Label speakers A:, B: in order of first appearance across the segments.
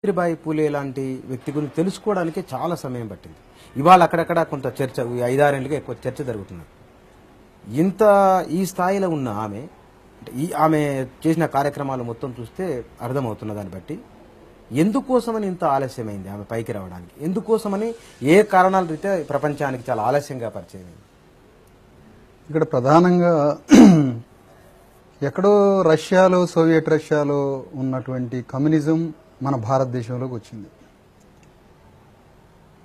A: సావిత్రిబాయి పూలే లాంటి వ్యక్తి గురించి తెలుసుకోవడానికి చాలా సమయం పట్టింది. ఇవాళ అక్కడక్కడ కొంత చర్చ, ఈ 5-6 ఏళ్ళుగా ఎక్కువ చర్చ జరుగుతున్నది. ఇంత ఈ స్థాయిలో ఉన్న ఆమె, అంటే ఆమె చేసిన కార్యక్రమాలు మొత్తం చూస్తే అర్థమవుతున్న దాన్ని బట్టి ఎందుకోసమని ఇంత ఆలస్యమైంది ఆమె పైకి రావడానికి? ఎందుకోసమని, ఏ కారణాల రీత్యా ప్రపంచానికి చాలా ఆలస్యంగా పరిచయం అయింది?
B: ఇక్కడ ప్రధానంగా ఎక్కడో రష్యాలో, సోవియట్ రష్యాలో ఉన్నటువంటి కమ్యూనిజం మన భారతదేశంలోకి వచ్చింది.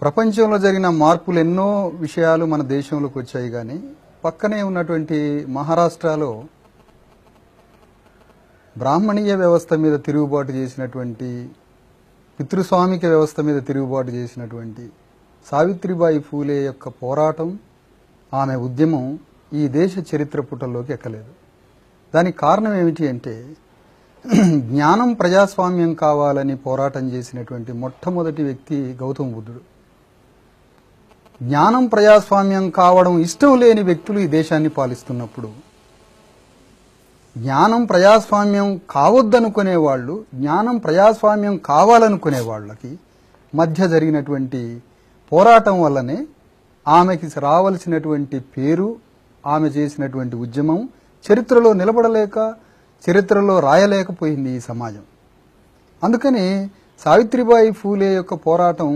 B: ప్రపంచంలో జరిగిన మార్పులు ఎన్నో విషయాలు మన దేశంలోకి వచ్చాయి. కానీ పక్కనే ఉన్నటువంటి మహారాష్ట్రలో బ్రాహ్మణీయ వ్యవస్థ మీద తిరుగుబాటు చేసినటువంటి, పితృస్వామిక వ్యవస్థ మీద తిరుగుబాటు చేసినటువంటి సావిత్రిబాయి ఫూలే యొక్క పోరాటం, ఆమె ఉద్యమం ఈ దేశ చరిత్ర పుటల్లోకి ఎక్కలేదు. దానికి కారణం ఏమిటి అంటే, జ్ఞానం ప్రజాస్వామ్యం కావాలని పోరాటం చేసినటువంటి మొట్టమొదటి వ్యక్తి గౌతమ బుద్ధుడు. జ్ఞానం ప్రజాస్వామ్యం కావడం ఇష్టం లేని వ్యక్తులు ఈ దేశాన్ని పాలిస్తున్నప్పుడు, జ్ఞానం ప్రజాస్వామ్యం కావద్దనుకునే వాళ్ళు, జ్ఞానం ప్రజాస్వామ్యం కావాలనుకునే వాళ్ళకి మధ్య జరిగినటువంటి పోరాటం వల్లనే ఆమెకి రావలసినటువంటి పేరు, ఆమె చేసినటువంటి ఉద్యమం చరిత్రలో నిలబడలేక, చరిత్రలో రాయలేకపోయింది ఈ సమాజం. అందుకని సావిత్రిబాయి ఫూలే యొక్క పోరాటం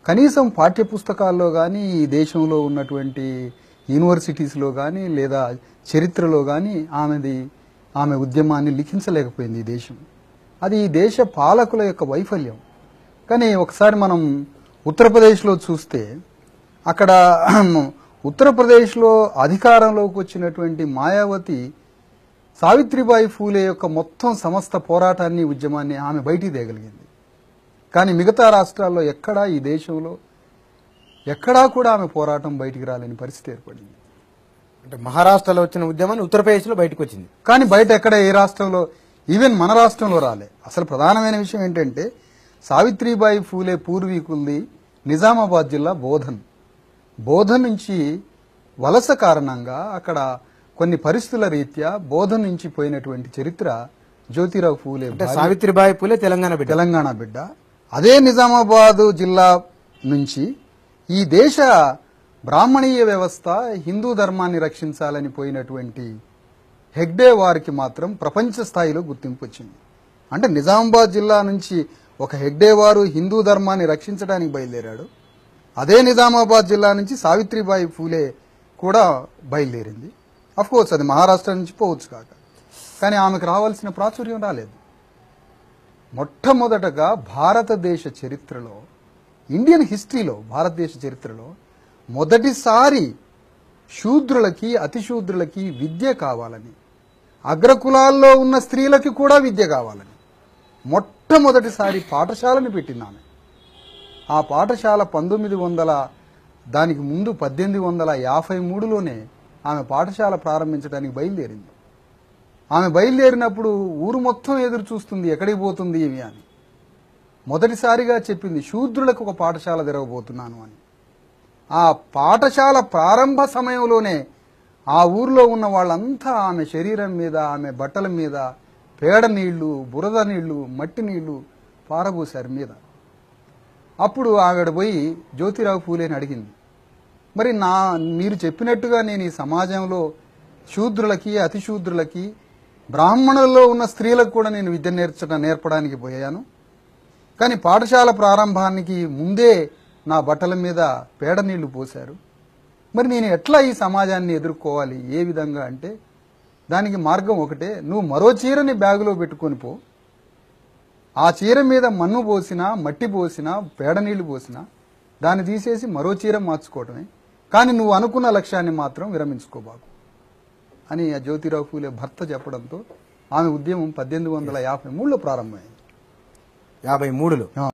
B: కనీసం పాఠ్యపుస్తకాల్లో కానీ, ఈ దేశంలో ఉన్నటువంటి యూనివర్సిటీస్లో కానీ, లేదా చరిత్రలో కానీ ఆమె ఉద్యమాన్ని లిఖించలేకపోయింది ఈ దేశం. అది ఈ దేశ పాలకుల యొక్క వైఫల్యం. కానీ ఒకసారి మనం ఉత్తరప్రదేశ్లో చూస్తే, అక్కడ ఉత్తరప్రదేశ్లో అధికారంలోకి వచ్చినటువంటి మాయావతి సావిత్రిబాయి ఫూలే యొక్క మొత్తం సమస్త పోరాటాన్ని, ఉద్యమాన్ని ఆమె బయటికి తేగలిగింది. కానీ మిగతా రాష్ట్రాల్లో ఎక్కడా, ఈ దేశంలో ఎక్కడా కూడా ఆమె పోరాటం బయటికి రాలేని పరిస్థితి ఏర్పడింది.
A: అంటే మహారాష్ట్రలో వచ్చిన ఉద్యమాన్ని ఉత్తరప్రదేశ్లో బయటకు వచ్చింది.
B: కానీ బయట ఎక్కడ, ఏ రాష్ట్రంలో, ఈవెన్ మన రాష్ట్రంలో రాలే. అసలు ప్రధానమైన విషయం ఏంటంటే, సావిత్రిబాయి ఫూలే పూర్వీకులది నిజామాబాద్ జిల్లా బోధన్ నుంచి వలస కారణంగా, అక్కడ కొన్ని పరిస్థితుల రీత్యా బోధన్ నుంచి పోయినటువంటి చరిత్ర జ్యోతిరావు ఫూలే.
A: సావిత్రిబాయి పూలే తెలంగాణ
B: బిడ్డ. అదే నిజామాబాద్ జిల్లా నుంచి ఈ దేశ బ్రాహ్మణీయ వ్యవస్థ, హిందూ ధర్మాన్ని రక్షించాలని పోయినటువంటి హెగ్డే వారికి మాత్రం ప్రపంచ స్థాయిలో గుర్తింపు వచ్చింది. అంటే నిజామాబాద్ జిల్లా నుంచి ఒక హెగ్డే వారు హిందూ ధర్మాన్ని రక్షించడానికి బయలుదేరాడు. అదే నిజామాబాద్ జిల్లా నుంచి సావిత్రిబాయి ఫూలే కూడా బయలుదేరింది. అఫ్కోర్స్ అది మహారాష్ట్ర నుంచి పోవచ్చు కాక, కానీ ఆమెకు రావాల్సిన ప్రాచుర్యం రాలేదు. మొట్టమొదటగా భారతదేశ చరిత్రలో, ఇండియన్ హిస్టరీలో, భారతదేశ చరిత్రలో మొదటిసారి శూద్రులకి, అతిశూద్రులకి విద్య కావాలని, అగ్రకులాల్లో ఉన్న స్త్రీలకి కూడా విద్య కావాలని మొట్టమొదటిసారి పాఠశాలను పెట్టింది ఆమె. ఆ పాఠశాల 1900, దానికి ముందు 1853లోనే ఆమె పాఠశాల ప్రారంభించడానికి బయలుదేరింది. ఆమె బయలుదేరినప్పుడు ఊరు మొత్తం ఎదురు చూస్తుంది, ఎక్కడికి పోతుంది ఏమి అని. మొదటిసారిగా చెప్పింది, శూద్రులకు ఒక పాఠశాల తెరవబోతున్నాను అని. ఆ పాఠశాల ప్రారంభ సమయంలోనే ఆ ఊర్లో ఉన్న వాళ్ళంతా ఆమె శరీరం మీద, ఆమె బట్టల మీద పేడ నీళ్లు, బురద నీళ్లు, మట్టి నీళ్లు పారబోశారు మీద. అప్పుడు ఆవిడ పోయి జ్యోతిరావు ఫూలేని అడిగింది, మరి మీరు చెప్పినట్టుగా నేను ఈ సమాజంలో శూద్రులకి, అతిశూద్రులకి, బ్రాహ్మణుల్లో ఉన్న స్త్రీలకు కూడా నేను విద్య నేర్పడానికి పోయాను. కానీ పాఠశాల ప్రారంభానికి ముందే నా బట్టల మీద పేడ నీళ్లు పోశారు. మరి నేను ఎట్లా ఈ సమాజాన్ని ఎదుర్కోవాలి, ఏ విధంగా అంటే, దానికి మార్గం ఒకటే, నువ్వు మరో చీరని బ్యాగులో పెట్టుకొని పో. ఆ చీర మీద మన్ను పోసినా, మట్టి పోసినా, పేడ నీళ్లు పోసినా దాన్ని తీసేసి మరో చీర మార్చుకోవటమే. కానీ నువ్వు అనుకున్న లక్ష్యాన్ని మాత్రం విరమించుకోబాకు అని ఆ జ్యోతిరావు ఫూలే భర్త చెప్పడంతో ఆమె ఉద్యమం 1853లో ప్రారంభమైంది.
A: 53లో